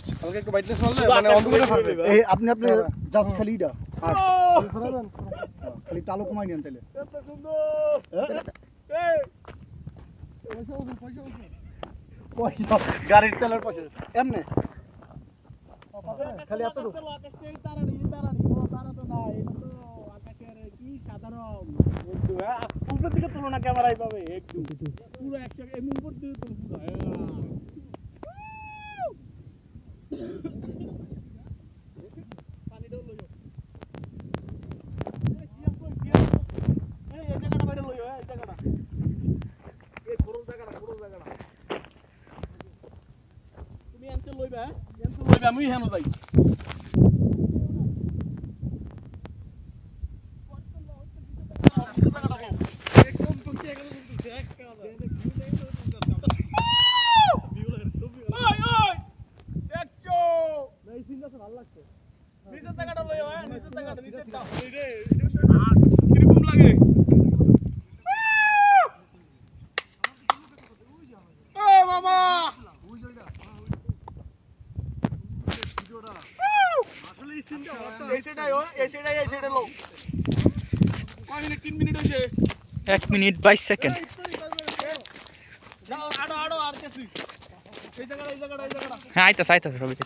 করছে কালকে একটু ব্রাইটনেস মারলে মানে অন্ধকারে ফাটবে এই আপনি জাস্ট খালি এটা খালি আলো কমাই নেন তাহলে এত সুন্দর পয়সা গাড়ির তেলের পয়সা এমনি খালি এত আকাশের তারানি তারা তো না এটা তো আকাশের কি সাধারণ একটু উপর দিকে তুলনা ক্যামেরায় পাবে একটু পুরো 100 এমনি উপর দিকে তুল পুরো পানি দাও লইও এই জায়গাটা বাইরে লইও এই জায়গাটা এই পুরো জায়গাটা তুমি এনতে লইবা আমি হেনো যাই কিরকম লাগে মামা আসলে এই সিনটা এই সাইডে লো 3 মিনিট হইছে 1 মিনিট 22 সেকেন্ড যাও আড়ো আর কেসি এই জায়গাটা হ্যাঁ আইতাছে সবই